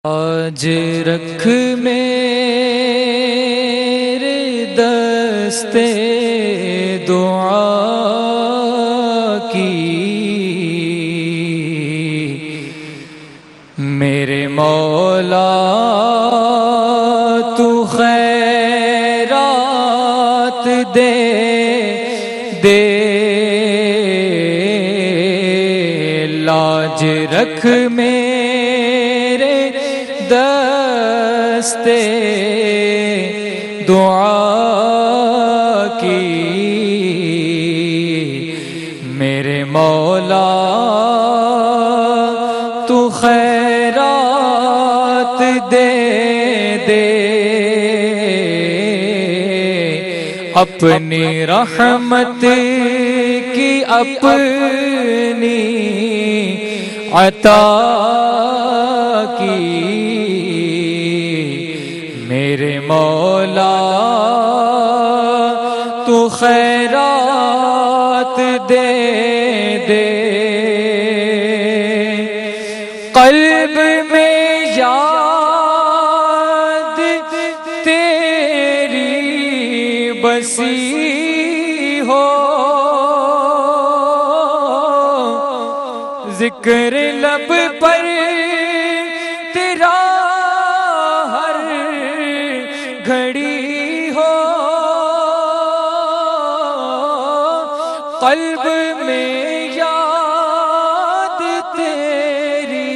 آج رکھ میرے دستے دعا کی، میرے مولا تو خیرات دے دے، لاج رکھ میرے دستے دعا کی، میرے مولا تو خیرات دے دے، اپنی رحمت کی اپنی عطا کی، میرے مولا تو خیرات دے دے، قلب میں یاد تیری بسی ہو، ذکر لب پر تیرا ہر گھڑی ہو، قلب میں یاد تیری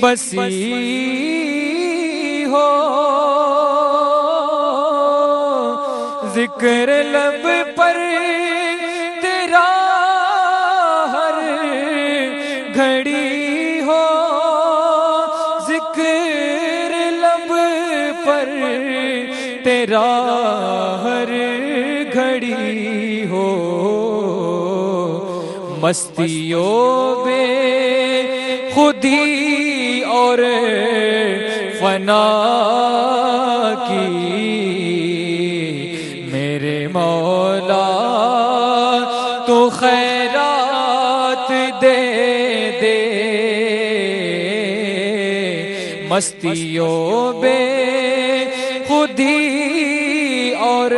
بسی ہو، ذکر لب پر تیرا ہر گھڑی ہو، ذکر لب پر تیرا ہر گھڑی ہو، مستیوں بے خودی اور فنا کی، میرے مولا تو خیرات دے دے، مستیوں بے خودی اور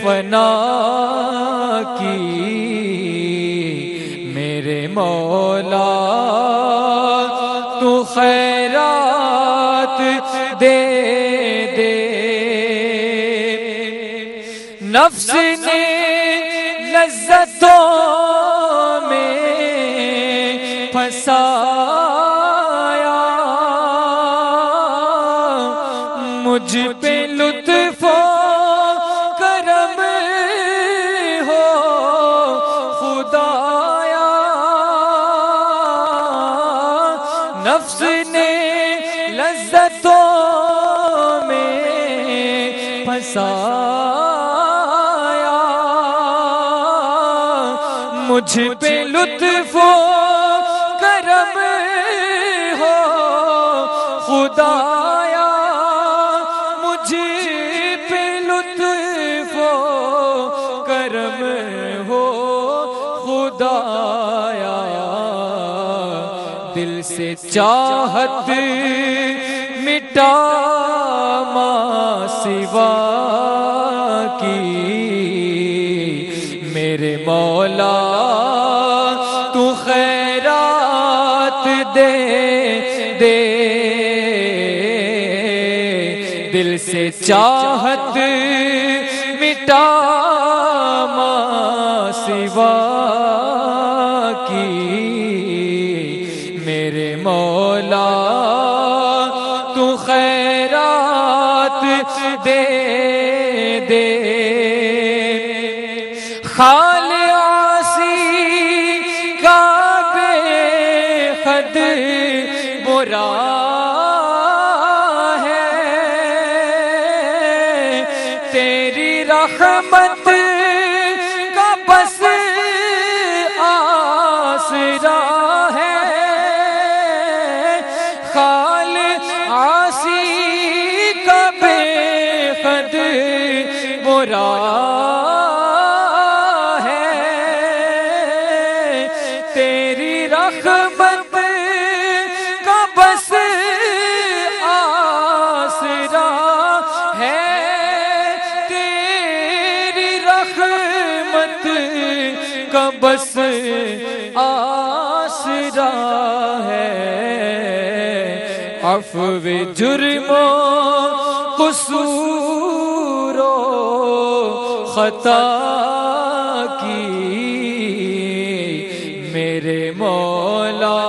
فنا کی، میرے مولا تو خیرات دے دے، نفس نے لذتوں میں پھنسایا، مجھ پہ لطف و کرم ہو خدایا، نفس نے لذتوں میں پھنسایا، مجھ پہ لطف و کرم ہو خدایا، مجھ پہ لطف و کرم ہو خدایا، دل سے چاہت مٹا ماں سوا کی، میرے مولا تو خیرات دے دے، دل سے چاہت مٹا ماں سوا کی، میرے مولا تو خیرات دے دے، خال عاصی کا بے خود برا ہے، تیری رحمت کا بس آسرا ہے، خال عاصی کا بے خود برا ہے، تیری رحمت کا بس کا بس آسرا ہے، عفو جرم و قصور و خطا کی میرے مولا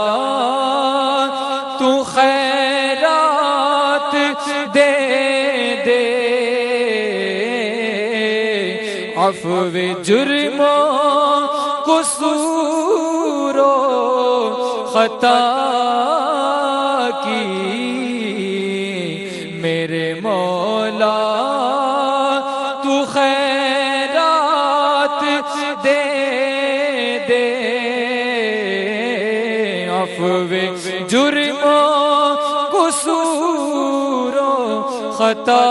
تو خیرات دے دے، عفو جرم و قصور و خطا کی میرے مولا تو خیرات دے دے، عفو جرم و قصور و خطا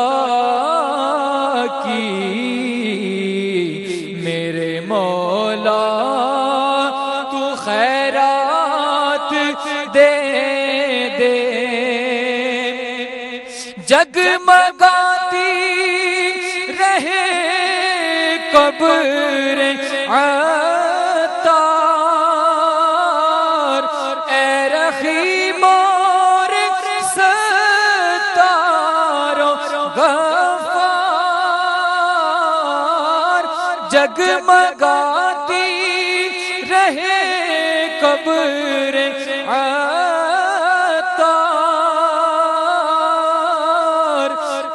کی میرے مولا تو خیرات دے دے، جگمگاتی رہے قبر عطار، اے رحیم اور ستار و غفار، جگمگاتی رہے قبر عطار،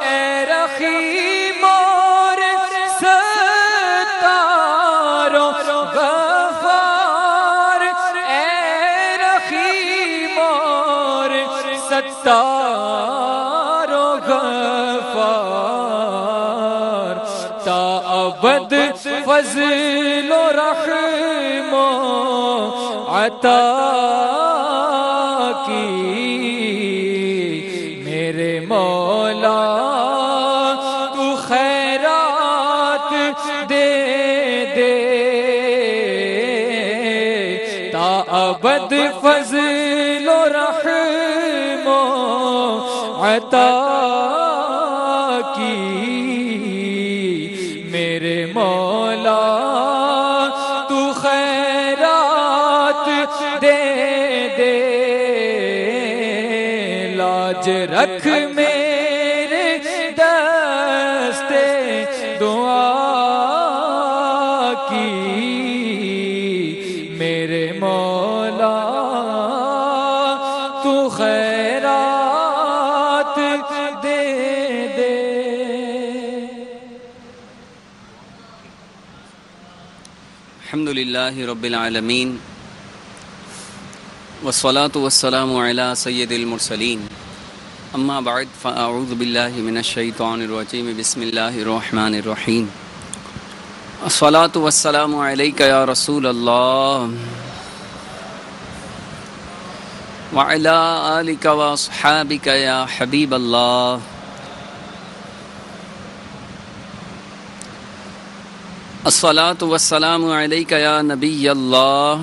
اے رحیم اور ستار و غفار، اے رحیم اور ستار و غفار، تا ابد فضل و رحم و عطا کی میرے مولا تو خیرات دے دے، تا ابد فضل و رحم و عطا کی میرے مولا تو خیرات دے دے، لاج رکھ میرے دستے دعا کی میرے مولا تو خیرات دے دے۔ الحمدللہ رب العالمین، والصلاة والسلام علی سید المرسلین، اما بعد فاعوذ باللہ من الشیطان الرجیم، بسم اللہ الرحمن الرحیم، الصلاة والسلام علیک یا رسول اللہ وعلی آلک واصحابک یا حبیب اللہ، الصلاة والسلام علیک یا نبی اللہ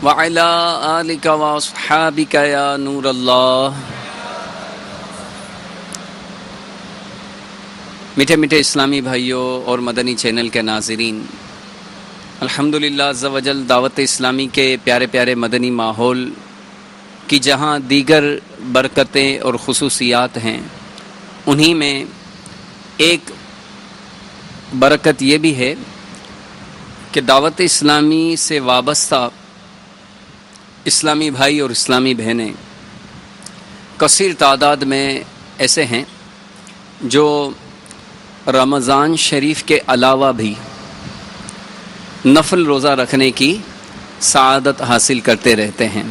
وعلی آلک واصحابک یا نور اللہ۔ میٹھے میٹھے اسلامی بھائیوں اور مدنی چینل کے ناظرین، الحمدللہ عز و جل دعوت اسلامی کے پیارے پیارے مدنی ماحول کی جہاں دیگر برکتیں اور خصوصیات ہیں، انہی میں ایک برکت یہ بھی ہے کہ دعوت اسلامی سے وابستہ اسلامی بھائی اور اسلامی بہنیں کثیر تعداد میں ایسے ہیں جو رمضان شریف کے علاوہ بھی نفل روزہ رکھنے کی سعادت حاصل کرتے رہتے ہیں۔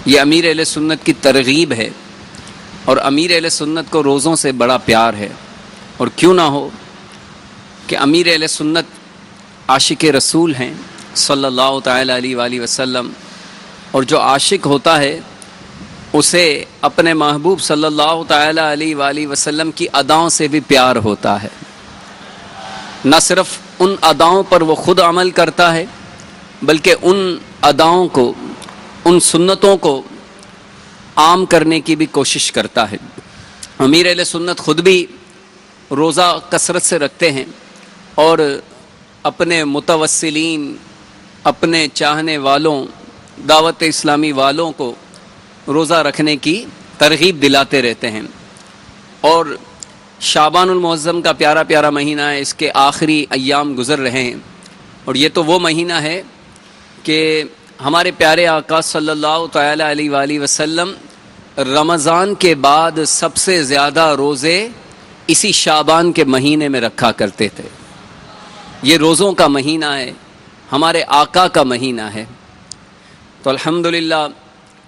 یہ امیر اہل سنت کی ترغیب ہے، اور امیر اہل سنت کو روزوں سے بڑا پیار ہے، اور کیوں نہ ہو کہ امیر اہل سنت عاشق رسول ہیں صلی اللہ تعالیٰ علیہ وآلہ وسلم، اور جو عاشق ہوتا ہے اسے اپنے محبوب صلی اللہ تعالیٰ علیہ وآلہ وسلم کی اداؤں سے بھی پیار ہوتا ہے۔ نہ صرف ان اداؤں پر وہ خود عمل کرتا ہے، بلکہ ان اداؤں کو، ان سنتوں کو عام کرنے کی بھی کوشش کرتا ہے۔ امیر اہل سنت خود بھی روزہ کثرت سے رکھتے ہیں، اور اپنے متوسلین، اپنے چاہنے والوں، دعوت اسلامی والوں کو روزہ رکھنے کی ترغیب دلاتے رہتے ہیں۔ اور شعبان المعظم کا پیارا پیارا مہینہ ہے، اس کے آخری ایام گزر رہے ہیں، اور یہ تو وہ مہینہ ہے کہ ہمارے پیارے آقا صلی اللہ تعالی علیہ وآلہ وسلم رمضان کے بعد سب سے زیادہ روزے اسی شعبان کے مہینے میں رکھا کرتے تھے۔ یہ روزوں کا مہینہ ہے، ہمارے آقا کا مہینہ ہے۔ تو الحمدللہ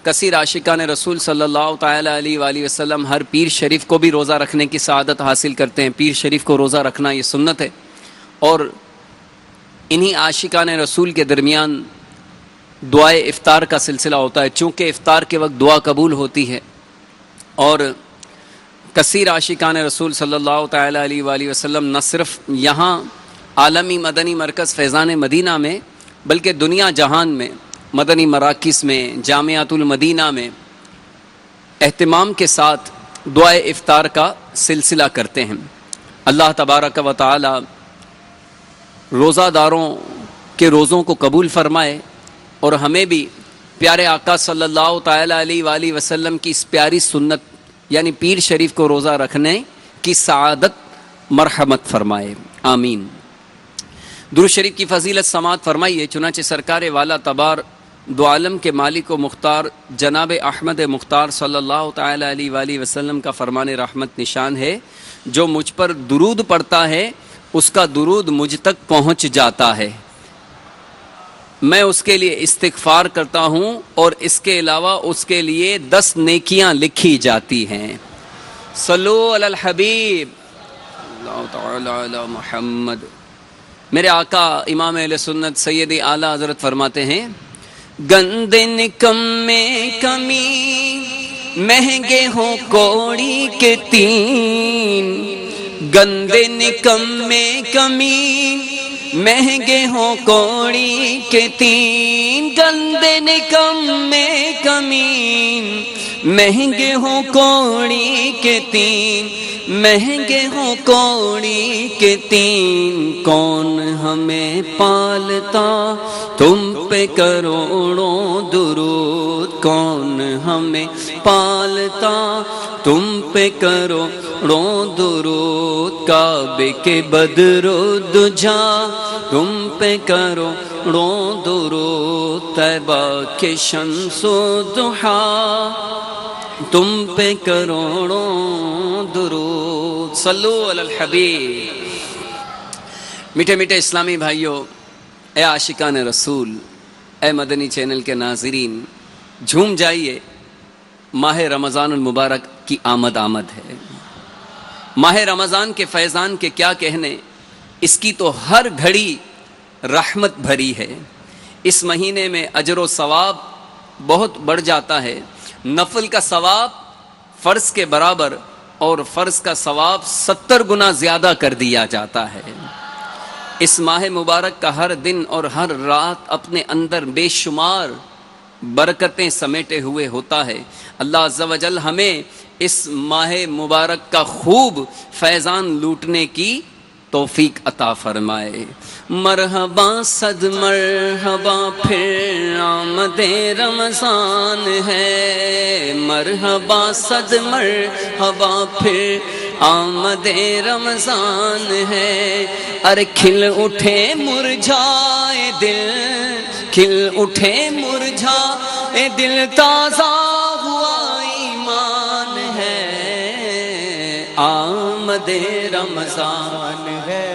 کثیر عاشقان رسول صلی اللہ تعالی علیہ وآلہ وسلم ہر پیر شریف کو بھی روزہ رکھنے کی سعادت حاصل کرتے ہیں۔ پیر شریف کو روزہ رکھنا یہ سنت ہے، اور انہی عاشقان رسول کے درمیان دعائے افطار کا سلسلہ ہوتا ہے، چونکہ افطار کے وقت دعا قبول ہوتی ہے۔ اور کثیر عاشقان رسول صلی اللہ تعالی علیہ وآلہ وسلم نہ صرف یہاں عالمی مدنی مرکز فیضان مدینہ میں، بلکہ دنیا جہان میں مدنی مراکز میں، جامعات المدینہ میں اہتمام کے ساتھ دعائے افطار کا سلسلہ کرتے ہیں۔ اللہ تبارک و تعالی روزہ داروں کے روزوں کو قبول فرمائے، اور ہمیں بھی پیارے آقا صلی اللہ تعالی علیہ وآلہ وسلم کی اس پیاری سنت یعنی پیر شریف کو روزہ رکھنے کی سعادت مرحمت فرمائے، آمین۔ درود شریف کی فضیلت سماعت فرمائیے۔ چنانچہ سرکار والا تبار دو عالم کے مالک و مختار جناب احمد مختار صلی اللہ تعالی علیہ وآلہ وسلم کا فرمان رحمت نشان ہے، جو مجھ پر درود پڑھتا ہے اس کا درود مجھ تک پہنچ جاتا ہے، میں اس کے لیے استغفار کرتا ہوں، اور اس کے علاوہ اس کے لیے 10 نیکیاں لکھی جاتی ہیں۔ صلو علی الحبیب اللہ تعالی علی محمد۔ میرے آقا امام اہل سنت سید اعلیٰ حضرت فرماتے ہیں، گندے نکمے کمی مہنگے ہوں کوڑی کے تین، گندے نکمے کمی مہنگے ہوں کوڑی کے تین، گندے نکمے کمین مہنگے ہوں کوڑی کے تین، مہنگے ہوں کوڑی کے تین، کون ہمیں پالتا تم پہ کروڑوں درود، کون ہمیں پالتا تم پہ کروڑوں درود، کعبے کے بدر و دجا تم پہ کروڑوں درود، طیبہ کے شمس و ضحیٰ تم پہ کروڑوں درود۔ صلو علی الحبیب۔ میٹھے میٹھے اسلامی بھائیوں، اے عاشقان رسول، اے مدنی چینل کے ناظرین، جھوم جائیے، ماہ رمضان المبارک کی آمد ہے۔ ماہ رمضان کے فیضان کے کیا کہنے، اس کی تو ہر گھڑی رحمت بھری ہے۔ اس مہینے میں اجر و ثواب بہت بڑھ جاتا ہے، نفل کا ثواب فرض کے برابر اور فرض کا ثواب 70 گنا زیادہ کر دیا جاتا ہے۔ اس ماہ مبارک کا ہر دن اور ہر رات اپنے اندر بے شمار برکتیں سمیٹے ہوئے ہوتا ہے۔ اللہ عز و جل ہمیں اس ماہ مبارک کا خوب فیضان لوٹنے کی توفیق عطا فرمائے۔ مرحبا صد مرحبا پھر آمد رمضان ہے، مرحبا صد مرحبا پھر آمد رمضان ہے، ارے کھل اٹھے مرجھائے دل، کھل اٹھے مرجھائے دل، تازہ ہوا ایمان ہے، آمد رمضان ہے،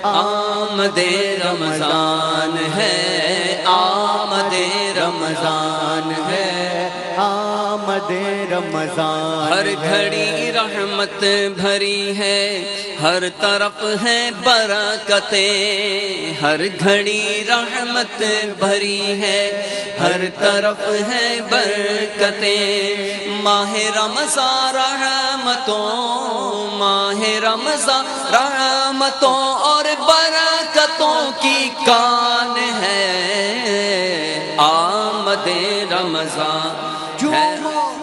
آمد رمضان ہے، آمد رمضان ہے، آمد رمضان، ہر گھڑی رحمت بھری ہے، ہر طرف ہے برکتیں، ہر گھڑی رحمت بھری ہے، ہر طرف ہے برکتیں، ماہ رمضان رحمتوں، ماہ رمضان رحمتوں اور برکتوں کی کان ہے، آمد رمضان ہے،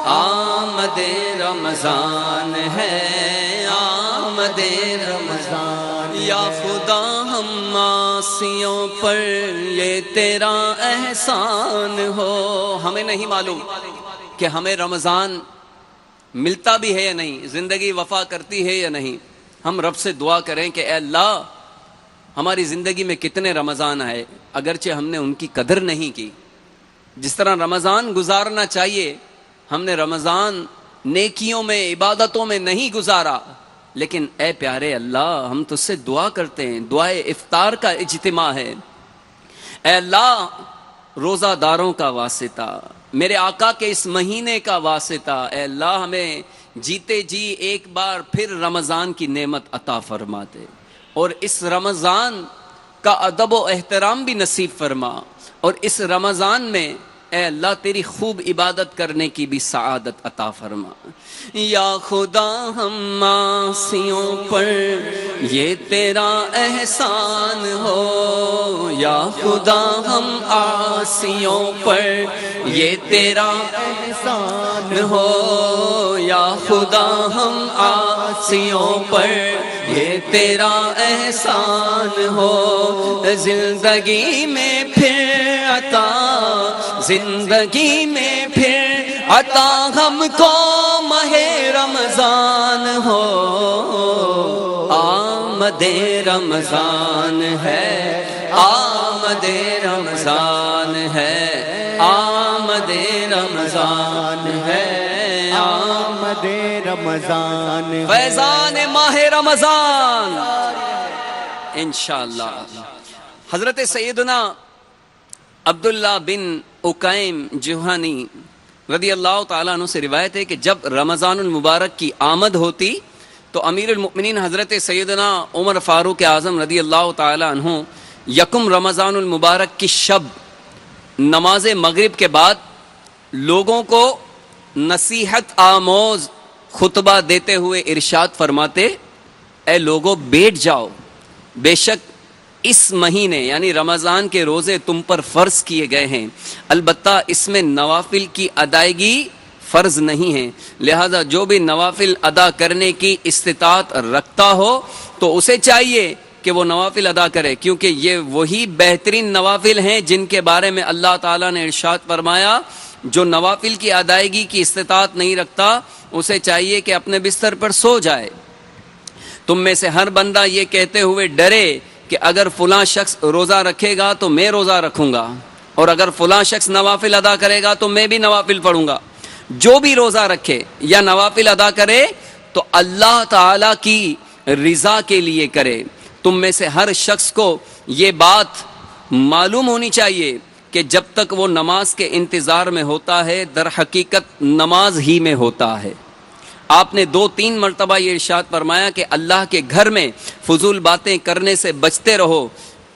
آمد رمضان ہے، آمد رمضان یا خدا ہم معاصیوں پر یہ تیرا احسان ہو. ہمیں نہیں معلوم کہ ہمیں رمضان ملتا بھی ہے یا نہیں، زندگی وفا کرتی ہے یا نہیں. ہم رب سے دعا کریں کہ اے اللہ ہماری زندگی میں کتنے رمضان آئے، اگرچہ ہم نے ان کی قدر نہیں کی. جس طرح رمضان گزارنا چاہیے ہم نے رمضان نیکیوں میں عبادتوں میں نہیں گزارا. لیکن اے پیارے اللہ ہم تجھ سے دعا کرتے ہیں، دعائے افطار کا اجتماع ہے. اے اللہ روزہ داروں کا واسطہ، میرے آقا کے اس مہینے کا واسطہ، اے اللہ ہمیں جیتے جی ایک بار پھر رمضان کی نعمت عطا فرما دے، اور اس رمضان کا ادب و احترام بھی نصیب فرما، اور اس رمضان میں اے اللہ تیری خوب عبادت کرنے کی بھی سعادت عطا فرما. یا خدا ہم معاصیوں پر یہ تیرا احسان ہو، یا خدا ہم عاصیوں پر یہ تیرا احسان ہو، یا خدا ہم عاصیوں پر یہ تیرا احسان ہو. زندگی میں پھر عطا، زندگی میں پھر عطا ہم کو ماہ رمضان ہو. آمد رمضان ہے، آمد رمضان ہے، آمد رمضان ہے، آمد رمضان ہے. فیضان ماہ رمضان انشاءاللہ. حضرت سیدنا عبداللہ بن اکیم جوہانی رضی اللہ تعالیٰ عنہ سے روایت ہے کہ جب رمضان المبارک کی آمد ہوتی تو امیر المؤمنین حضرت سیدنا عمر فاروق اعظم رضی اللہ تعالیٰ عنہ یکم رمضان المبارک کی شب نماز مغرب کے بعد لوگوں کو نصیحت آموز خطبہ دیتے ہوئے ارشاد فرماتے، اے لوگوں بیٹھ جاؤ، بے شک اس مہینے یعنی رمضان کے روزے تم پر فرض کیے گئے ہیں، البتہ اس میں نوافل کی ادائیگی فرض نہیں ہے، لہذا جو بھی نوافل ادا کرنے کی استطاعت رکھتا ہو تو اسے چاہیے کہ وہ نوافل ادا کرے، کیونکہ یہ وہی بہترین نوافل ہیں جن کے بارے میں اللہ تعالیٰ نے ارشاد فرمایا جو نوافل کی ادائیگی کی استطاعت نہیں رکھتا اسے چاہیے کہ اپنے بستر پر سو جائے. تم میں سے ہر بندہ یہ کہتے ہوئے ڈرے کہ اگر فلاں شخص روزہ رکھے گا تو میں روزہ رکھوں گا، اور اگر فلاں شخص نوافل ادا کرے گا تو میں بھی نوافل پڑھوں گا. جو بھی روزہ رکھے یا نوافل ادا کرے تو اللہ تعالی کی رضا کے لیے کرے. تم میں سے ہر شخص کو یہ بات معلوم ہونی چاہیے کہ جب تک وہ نماز کے انتظار میں ہوتا ہے در حقیقت نماز ہی میں ہوتا ہے. آپ نے 2-3 مرتبہ یہ ارشاد فرمایا کہ اللہ کے گھر میں فضول باتیں کرنے سے بچتے رہو.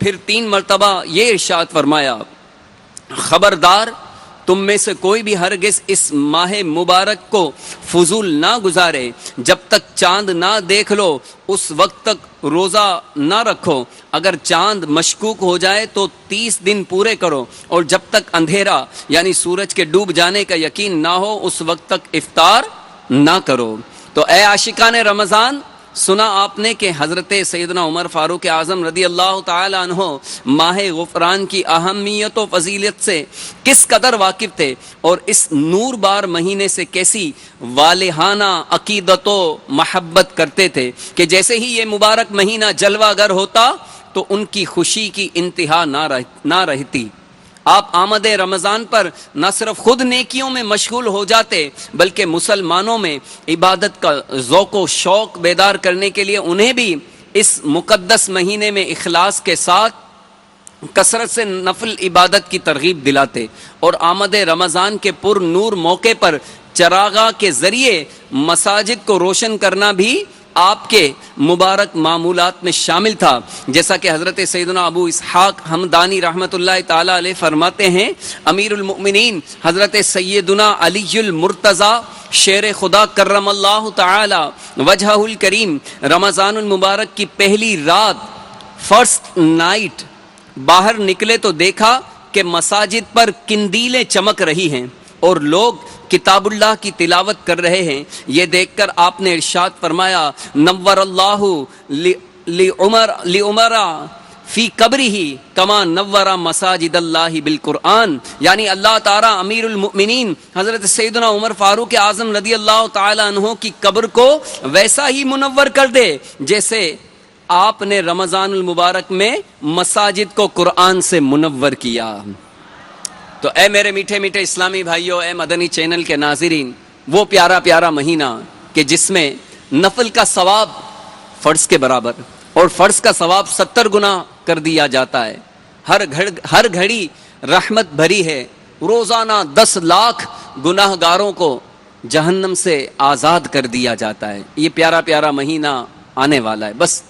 پھر 3 مرتبہ یہ ارشاد فرمایا خبردار تم میں سے کوئی بھی ہرگز اس ماہ مبارک کو فضول نہ گزارے، جب تک چاند نہ دیکھ لو اس وقت تک روزہ نہ رکھو، اگر چاند مشکوک ہو جائے تو 30 دن پورے کرو، اور جب تک اندھیرا یعنی سورج کے ڈوب جانے کا یقین نہ ہو اس وقت تک افطار نہ کرو. تو اے عاشقان رمضان، سنا آپ نے کہ حضرت سیدنا عمر فاروق اعظم رضی اللہ تعالی عنہ ماہ غفران کی اہمیت و فضیلت سے کس قدر واقف تھے، اور اس نور بار مہینے سے کیسی والہانہ عقیدت و محبت کرتے تھے کہ جیسے ہی یہ مبارک مہینہ جلوہ گر ہوتا تو ان کی خوشی کی انتہا نہ رہتی. آپ آمد رمضان پر نہ صرف خود نیکیوں میں مشغول ہو جاتے بلکہ مسلمانوں میں عبادت کا ذوق و شوق بیدار کرنے کے لیے انہیں بھی اس مقدس مہینے میں اخلاص کے ساتھ کثرت سے نفل عبادت کی ترغیب دلاتے، اور آمد رمضان کے پر نور موقع پر چراغاں کے ذریعے مساجد کو روشن کرنا بھی آپ کے مبارک معمولات میں شامل تھا. جیسا کہ حضرت سیدنا ابو اسحاق حمدانی رحمۃ اللہ تعالی علیہ فرماتے ہیں، امیر المؤمنین حضرت سیدنا علی المرتضی شیر خدا کرم اللہ تعالی وجہہ الکریم رمضان المبارک کی پہلی رات فرسٹ نائٹ باہر نکلے تو دیکھا کہ مساجد پر قندیلیں چمک رہی ہیں اور لوگ کتاب اللہ کی تلاوت کر رہے ہیں. یہ دیکھ کر آپ نے ارشاد فرمایا نور اللہ لعمر فی قبرہ کما نور مساجد اللہ بالقرآن، یعنی اللہ تعالیٰ امیر المؤمنین حضرت سیدنا عمر فاروق اعظم رضی اللہ تعالی عنہ کی قبر کو ویسا ہی منور کر دے جیسے آپ نے رمضان المبارک میں مساجد کو قرآن سے منور کیا۔ تو اے میرے میٹھے میٹھے اسلامی بھائیوں، اے مدنی چینل کے ناظرین، وہ پیارا پیارا مہینہ کہ جس میں نفل کا ثواب فرض کے برابر اور فرض کا ثواب 70 گنا کر دیا جاتا ہے، ہر گھڑی رحمت بھری ہے، روزانہ 10 لاکھ گناہ گاروں کو جہنم سے آزاد کر دیا جاتا ہے۔ یہ پیارا پیارا مہینہ آنے والا ہے، بس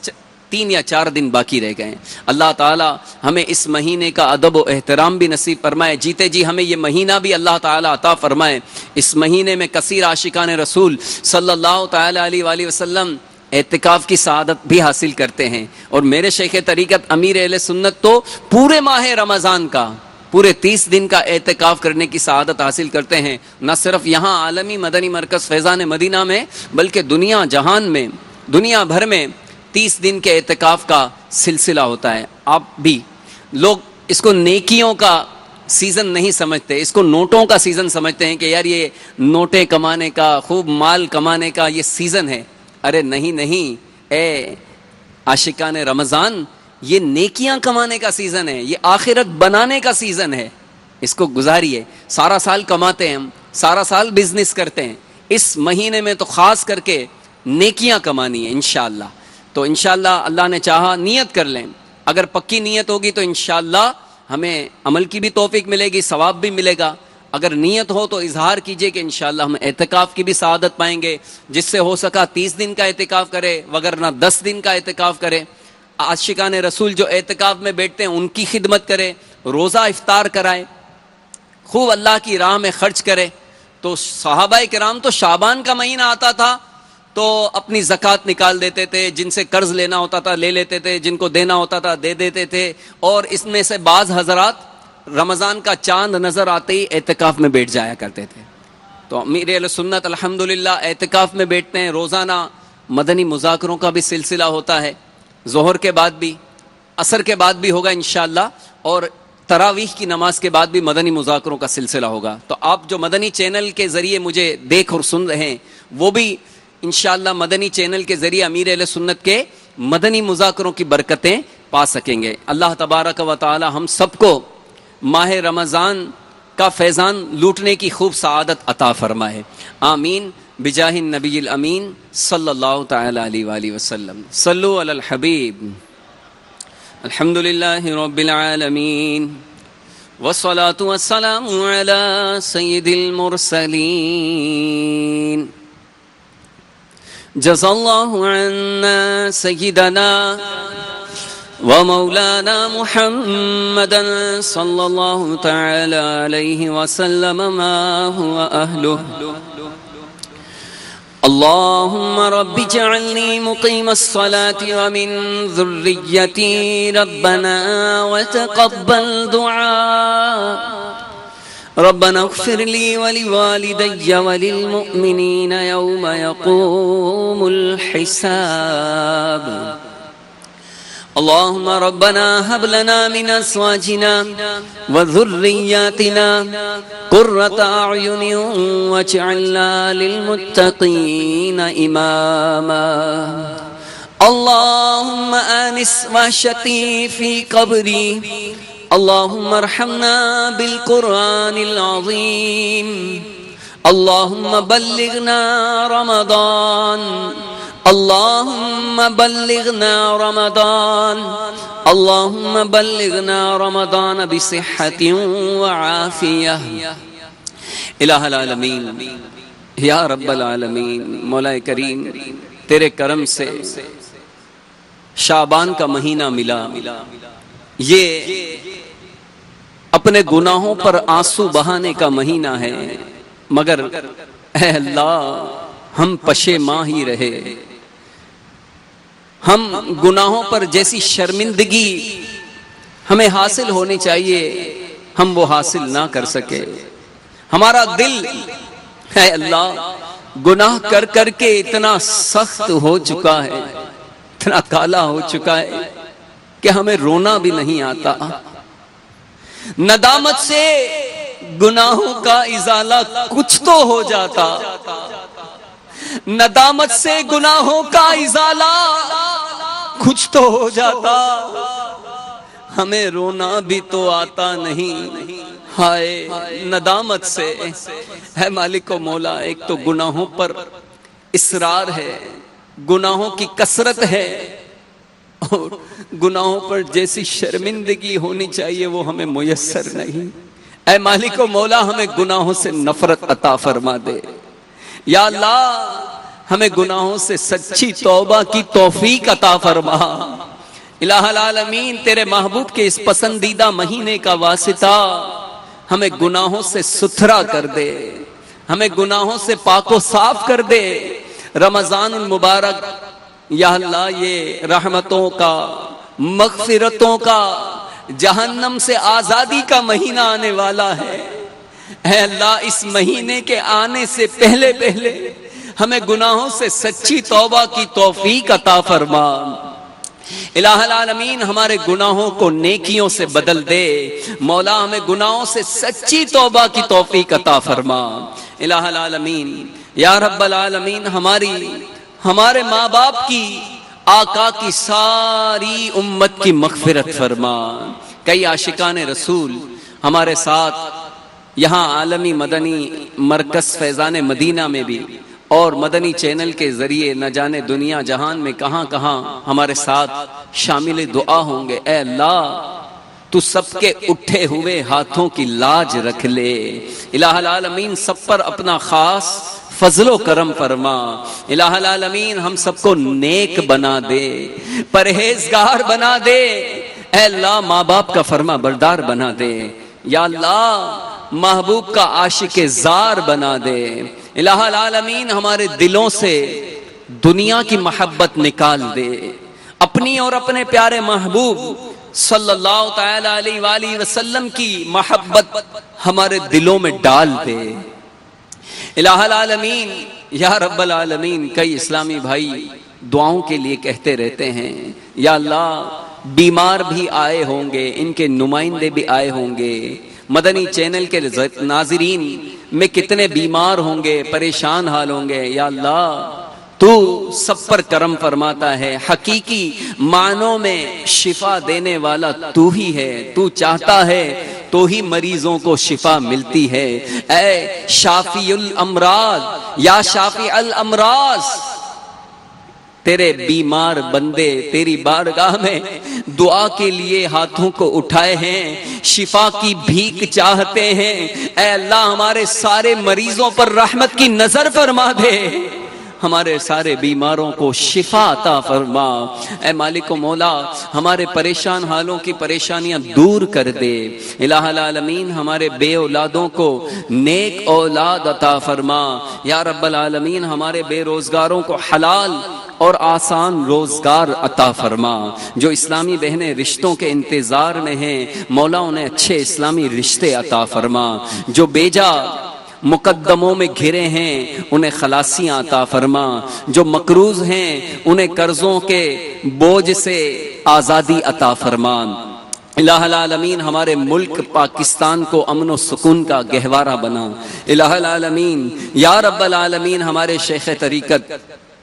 3 یا 4 دن باقی رہ گئے ہیں۔ اللہ تعالی ہمیں اس مہینے کا ادب و احترام بھی نصیب فرمائے، جیتے جی ہمیں یہ مہینہ بھی اللہ تعالی عطا فرمائے۔ اس مہینے میں کثیر عاشقان رسول صلی اللہ تعالی علیہ وآلہ وسلم اعتکاف کی سعادت بھی حاصل کرتے ہیں، اور میرے شیخ طریقت امیر اہل سنت تو پورے ماہ رمضان کا پورے 30 دن کا اعتکاف کرنے کی سعادت حاصل کرتے ہیں، نہ صرف یہاں عالمی مدنی مرکز فیضان مدینہ میں بلکہ دنیا جہان میں، دنیا بھر میں 30 دن کے اعتکاف کا سلسلہ ہوتا ہے۔ آپ بھی لوگ اس کو نیکیوں کا سیزن نہیں سمجھتے، اس کو نوٹوں کا سیزن سمجھتے ہیں کہ یار یہ نوٹیں کمانے کا، خوب مال کمانے کا یہ سیزن ہے۔ ارے نہیں اے عاشقان رمضان، یہ نیکیاں کمانے کا سیزن ہے، یہ آخرت بنانے کا سیزن ہے۔ اس کو گزاریے، سارا سال کماتے ہیں ہم، سارا سال بزنس کرتے ہیں، اس مہینے میں تو خاص کر کے نیکیاں کمانی ہے انشاءاللہ۔ تو انشاءاللہ اللہ نے چاہا نیت کر لیں، اگر پکی نیت ہوگی تو انشاءاللہ ہمیں عمل کی بھی توفیق ملے گی، ثواب بھی ملے گا۔ اگر نیت ہو تو اظہار کیجئے کہ انشاءاللہ ہم اعتکاف کی بھی سعادت پائیں گے، جس سے ہو سکا 30 دن کا اعتکاف کرے، وگرنہ 10 دن کا اعتکاف کرے۔ عاشقان رسول جو اعتکاف میں بیٹھتے ہیں ان کی خدمت کرے، روزہ افطار کرائے، خوب اللہ کی راہ میں خرچ کرے۔ تو صحابہ کرام تو شعبان کا مہینہ آتا تھا تو اپنی زکوٰۃ نکال دیتے تھے، جن سے قرض لینا ہوتا تھا لے لیتے تھے، جن کو دینا ہوتا تھا دے دیتے تھے، اور اس میں سے بعض حضرات رمضان کا چاند نظر آتے ہی اعتکاف میں بیٹھ جایا کرتے تھے۔ تو امیر اہل سنت الحمدللہ اعتکاف میں بیٹھتے ہیں، روزانہ مدنی مذاکروں کا بھی سلسلہ ہوتا ہے، ظہر کے بعد بھی، عصر کے بعد بھی ہوگا انشاءاللہ، اور تراویح کی نماز کے بعد بھی مدنی مذاکروں کا سلسلہ ہوگا۔ تو آپ جو مدنی چینل کے ذریعے مجھے دیکھ اور سن رہے ہیں وہ بھی انشاءاللہ مدنی چینل کے ذریعے امیر اہل سنت کے مدنی مذاکروں کی برکتیں پا سکیں گے۔ اللہ تبارک و تعالی ہم سب کو ماہ رمضان کا فیضان لوٹنے کی خوب سعادت عطا فرمائے، آمین بجاہ النبی الامین صلی اللہ تعالی علیہ وآلہ وسلم۔ صلو علی الحبیب۔ الحمدللہ رب العالمین والصلاة والسلام علی سید المرسلین۔ جزا اللہ عنا سیدنا ومولانا محمدا صلی اللہ تعالی علیہ وسلم ما هو أهله۔ اللهم رب اجعلني مقيم الصلاة ومن ذريتي ربنا وتقبل دعاء۔ ربنا اغفر لي ولوالدي وللمؤمنين يوم يقوم الحساب۔ اللهم ربنا هب لنا من أزواجنا وذرياتنا قرة أعين واجعلنا للمتقين إماما۔ اللهم آنس وحشتي في قبري، اللهم ارحمنا بالقرآن العظيم، اللهم بلغنا رمضان، اللهم بلغنا رمضان، اللهم بلغنا رمضان بصحة وعافية۔ الہ العالمین، یا رب العالمین، مولا کریم تیرے کرم سے شعبان کا مہینہ ملا، یہ اپنے گناہوں پر آنسو بہانے کا مہینہ ہے، مگر اے اللہ ہم پشیماں ہی رہے، ہم گناہوں پر جیسی شرمندگی ہمیں حاصل ہونی چاہیے ہم وہ حاصل نہ کر سکے۔ ہمارا دل اے اللہ گناہ کر کر کے اتنا سخت ہو چکا ہے، اتنا کالا ہو چکا ہے کہ ہمیں رونا بھی نہیں آتا. ندامت سے گناہوں کا ازالہ کچھ تو ہو جاتا. ندامت سے گناہوں کا ازالہ کچھ تو ہو جاتا. ہمیں رونا بھی تو آتا نہیں. ہائے ندامت سے. ہے مالک و مولا، ایک تو گناہوں پر اصرار ہے، گناہوں کی کثرت ہے، اور گناہوں پر جیسی شرمندگی ہونی چاہیے وہ ہمیں میسر نہیں. اے مالک و مولا، ہمیں گناہوں سے نفرت عطا فرما دے. یا اللہ، ہمیں گناہوں سے سچی توبہ کی توفیق عطا فرما. الہ العالمین، تیرے محبوب کے اس پسندیدہ مہینے کا واسطہ ہمیں گناہوں سے ستھرا کر دے، ہمیں گناہوں سے پاک و صاف کر دے. رمضان المبارک یا اللہ یہ رحمتوں کا، مغفرتوں کا، جہنم سے آزادی کا مہینہ آنے والا ہے. اے اللہ، اس مہینے کے آنے سے پہلے ہمیں گناہوں سے سچی توبہ کی توفیق عطا فرما. الہ العالمین، ہمارے گناہوں کو نیکیوں سے بدل دے. مولا، ہمیں گناہوں سے سچی توبہ کی توفیق عطا فرما. الہ العالمین، یا رب العالمین، ہمارے ماں باپ کی، آقا کی ساری امت کی مغفرت فرما. کئی عاشقان رسول ہمارے ساتھ یہاں عالمی مدنی مرکز فیضان مدینہ میں بھی اور مدنی چینل کے ذریعے نہ جانے دنیا جہان میں کہاں کہاں ہمارے ساتھ شامل دعا ہوں گے. اے اللہ، تو سب کے اٹھے ہوئے ہاتھوں کی لاج رکھ لے. الہ العالمین، سب پر اپنا خاص فضل و کرم فرما. الہ العالمین، ہم سب کو نیک بنا دے، پرہیزگار بنا دے. اے اللہ، ماں باپ کا فرما بردار بنا دے. یا اللہ، محبوب کا عاشق زار بنا دے. الہ العالمین، ہمارے دلوں سے دنیا کی محبت نکال دے. اپنی اور اپنے پیارے محبوب صلی اللہ تعالی علیہ وآلہ وسلم کی محبت ہمارے دلوں میں ڈال دے. الہ العالمین، یا رب العالمین، کئی اسلامی بھائی دعاؤں کے لیے کہتے رہتے ہیں. یا اللہ، بیمار بھی آئے ہوں گے، ان کے نمائندے بھی آئے ہوں گے، مدنی چینل کے ناظرین میں کتنے بیمار ہوں گے، پریشان حال ہوں گے. یا اللہ، تو سب پر کرم فرماتا ہے. حقیقی معنوں میں شفا دینے والا تو ہی ہے. تو چاہتا ہے تو ہی مریضوں کو شفا ملتی ہے. اے شافی الامراض، یا شافی الامراض، تیرے بیمار بندے تیری بارگاہ میں دعا کے لیے ہاتھوں کو اٹھائے ہیں، شفا کی بھیک چاہتے ہیں. اے اللہ، ہمارے سارے مریضوں پر رحمت کی نظر فرما دے، ہمارے سارے بیماروں کو شفا عطا فرما. اے مالک و مولا، ہمارے پریشان حالوں کی پریشانیاں دور کر دے. الہ العالمین، ہمارے بے اولادوں کو نیک اولاد عطا فرما. یا رب العالمین، ہمارے بے روزگاروں کو حلال اور آسان روزگار عطا فرما. جو اسلامی بہنیں رشتوں کے انتظار میں ہیں، مولا انہیں اچھے اسلامی رشتے عطا فرما. جو بیجا مقدموں میں گھرے ہیں انہیں خلاصیاں عطا فرما. جو مقروض ہیں انہیں قرضوں کے بوجھ سے آزادی عطا فرما. الہ العالمین، ہمارے ملک پاکستان کو امن و سکون کا گہوارہ بنا. الہ العالمین، یا رب العالمین، ہمارے شیخ طریقت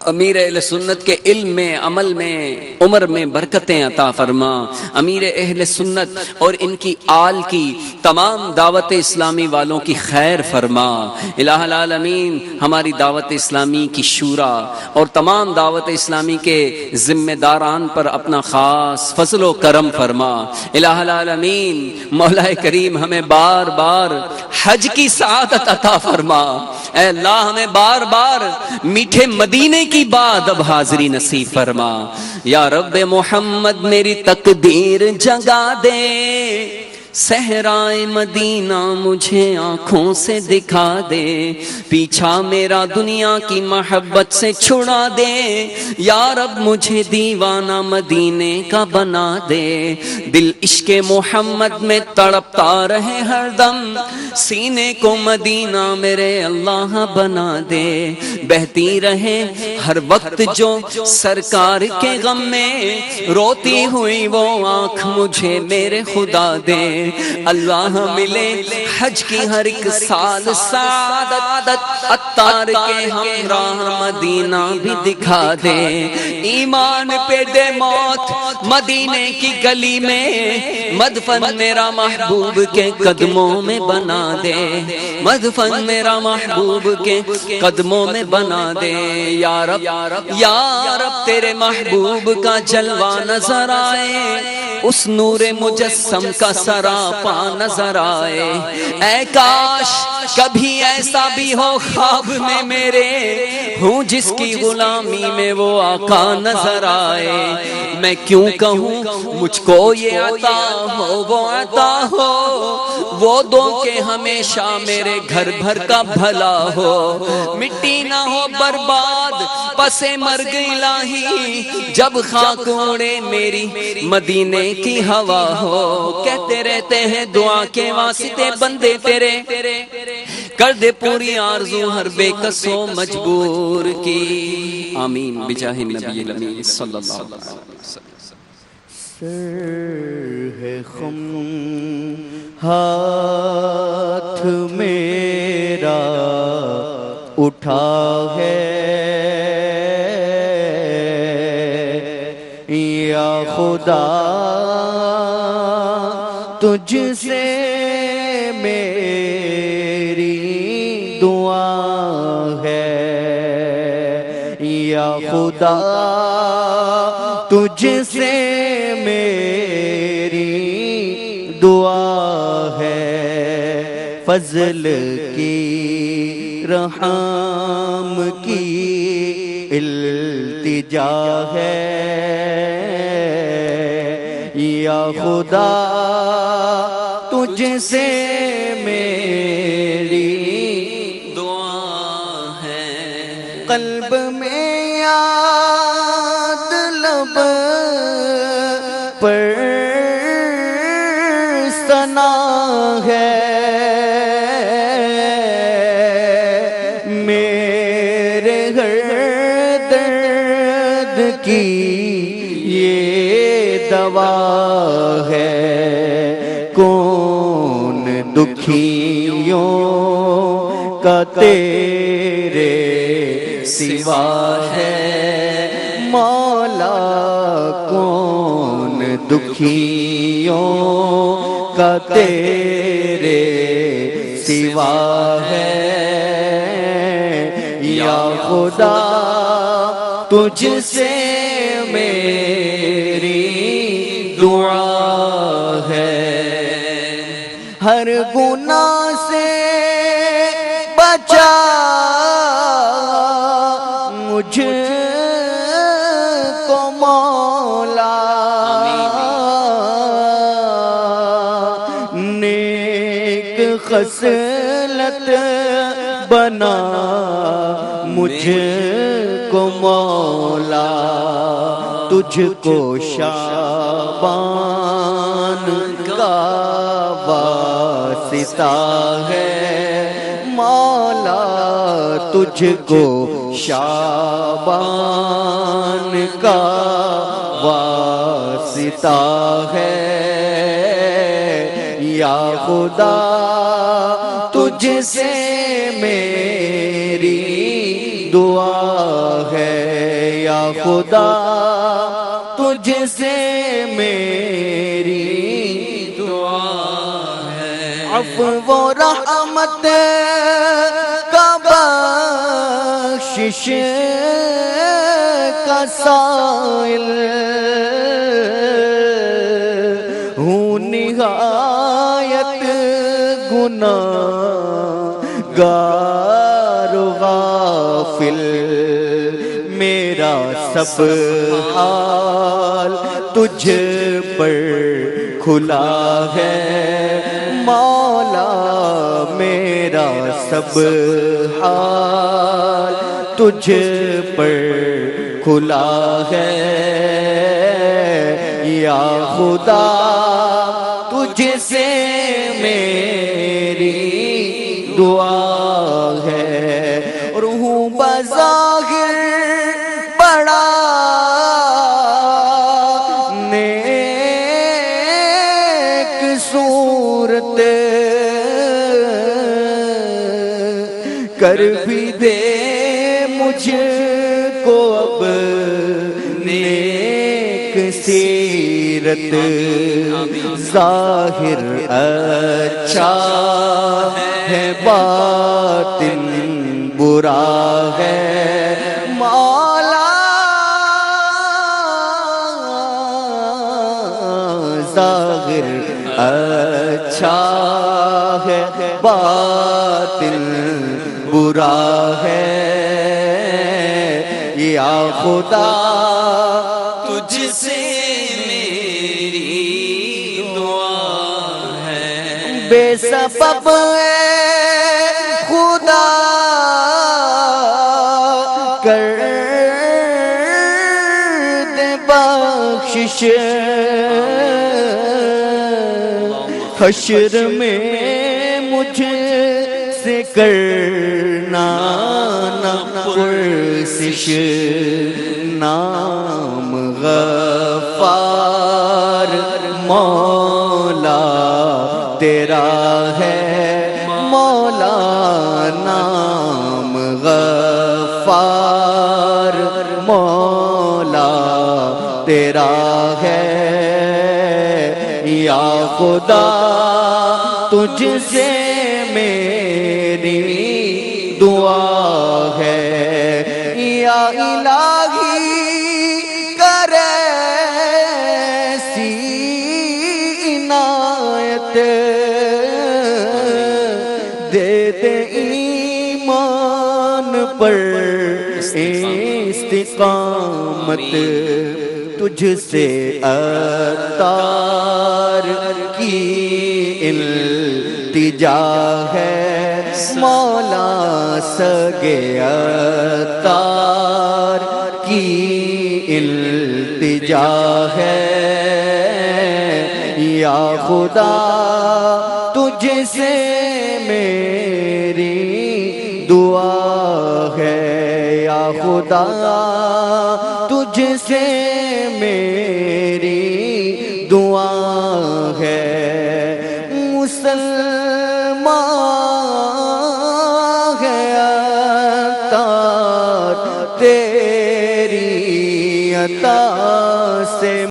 امیر اہل سنت کے علم میں، عمل میں، عمر میں برکتیں عطا فرما. امیر اہل سنت اور ان کی آل کی تمام دعوت اسلامی والوں کی خیر فرما. الہ العالمین، ہماری دعوت اسلامی کی شورا اور تمام دعوت اسلامی کے ذمہ داران پر اپنا خاص فضل و کرم فرما. الہ العالمین، مولا کریم، ہمیں بار بار حج کی سعادت عطا فرما. اے اللہ، ہمیں بار بار میٹھے مدینے کی بعد اب حاضری نصیب فرما. یا رب محمد، میری تقدیر جگا دے، صحرائے مدینہ مجھے آنکھوں سے دکھا دے، پیچھا میرا دنیا کی محبت سے چھڑا دے. یا رب مجھے دیوانہ مدینے کا بنا دے، دل عشق محمد میں تڑپتا رہے ہر دم، سینے کو مدینہ میرے اللہ بنا دے. بہتی رہے ہر وقت جو سرکار کے غم میں، روتی ہوئی وہ آنکھ مجھے میرے خدا دے، اللہ ملے حج کی ہر ایک سال سعادت، عطار کے ہمراہ مدینہ بھی دکھا دے، ایمان پہ دے موت مدینے کی گلی میں، مدفن میرا محبوب کے قدموں میں بنا دے، مدفن میرا محبوب کے قدموں میں بنا دے، یا رب یا رب تیرے محبوب کا جلوہ نظر آئے، اس نور مجسم کا سراپا نظر آئے، اے کاش کبھی ایسا بھی ہو خواب میں میرے، ہوں جس کی غلامی میں وہ آقا نظر آئے، میں کیوں کہوں مجھ کو یہ عطا ہو وہ عطا ہو، وہ دو کہ ہمیشہ میرے گھر بھر کا بھلا ہو، مٹی نہ ہو برباد پس مرگ الہی، جب خاک اڑے میری مدینے کی ہوا ہو، کہتے رہتے ہیں دعا کے واسطے بندے تیرے، کر دے پوری آرزو ہر بے کس و مجبور کی، آمین بجاہ النبی الامین صلی اللہ علیہ وسلم۔ سر ہے خم ہاتھ میرا اٹھا ہے، یا خدا تجھ سے میری دعا ہے، یا خدا تجھ سے میری دعا ہے، فضل کی رحم کی التجا ہے، یا خدا تجھ سے میری دعا ہے، قلب میں یاد لب پر ثنا ہے، میرے ہر درد کی یہ دوا ہے، کون دکھیوں کا تیرے سوا ہے، مولا کون دکھیوں کا تیرے سوا ہے، یا خدا تجھ سے میری دعا ہے، ہر گناہ سے بچا مجھ کو مولا، نیک خصلت بنا مجھ کو مولا، تجھ کو شعبان کا واسطہ ہے، مولا تجھ کو شعبان کا واسطہ ہے، یا خدا تجھ سے میری دعا ہے، یا خدا تجھ سے میری دعا ہے، عفو و رحمت کا بخشش کا سائل ہوں، نہایت گناہگار غافل، میرا سب حال تجھ پر کھلا ہے، مولا میرا سب حال تجھ پر کھلا ہے، یا خدا تجھ سے میری دعا ہے، اور ہوں بازار کر بھی دے مجھ کو اب نیک سیرت، ظاہر اچھا ہے باطن برا ہے، مولا ظاہر اچھا ہے باطن برا ہے، یا خدا تجھ سے میری دعا ہے، بے سبب اے خدا کر دے بخشش، حشر میں مجھ سے کرنا نہ پرسش، نام غفار مولا تیرا ہے، مولا نام غفار مولا تیرا ہے، یا خدا تجھ سے میری دعا ہے، یا الہی کر ایسی عنایت، دے دے ایمان پر استقامت، تجھ سے عطار کی التجا ہے، مولا سگے عطار کی التجا ہے، یا خدا تجھ سے میری دعا ہے، یا خدا تجھ سے میری دعا ہے، مسلمان ہے عطار تیری عطا